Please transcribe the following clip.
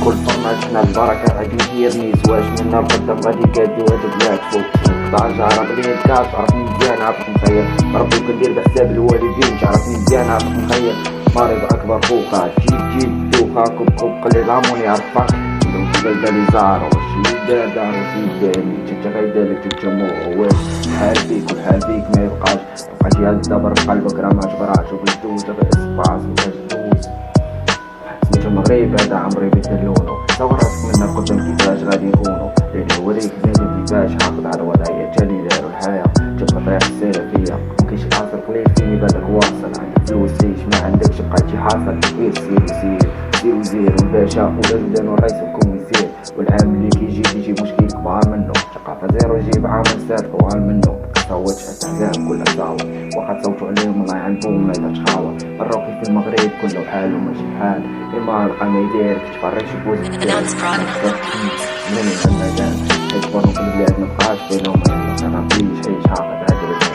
كل فرماج حنا البركة غادي ندير واش منا القدام غادي كادي وهذا بلاد فوق قطع جارة بليد كاس عرفني مزيان عرفت نخيل ربي كندير بحساب الوالدين عرفني مزيان عرفت نخيل مريض أكبر خوخا جيب دوخا كوب قليل عموني عرفك بلدا لي زارو واش يدار واش يداني تتا غيدالك تجمع واش الحال بيك والحال بيك ما يبقاش جهاز دبر قلبك راه ما جبراش وبالدوز غير اسباس وكاش سميتو المغرب هذا عمري بيت اللونو صور راسك منا القدام كيفاش غادي يكونو لين يوريك زين كيفاش حافظ على الوضعية تالي دارو الحياة جات مطريح السلفية مكاينش عصر قليل فيني بالك واصل عندك فلوس ما عندكش بقيتي حاصل سير وزير والباشا والبلدان والرئيس الكون يسير والعام اللي كيجي مشكل كبار منه ثقافة زيرو يجيب عامل ساد طوال منه صوتش حتى كلها صاوة وقد صوتوا عليهم الله يعلمهم ما يتشخاوة الراقي في المغرب كله حاله ماشي بحال إما لقى ما يدير كتفرج يفوز من المكان يجبروا في البلاد مبقاش بينهم ما يعرفوش أي حاجة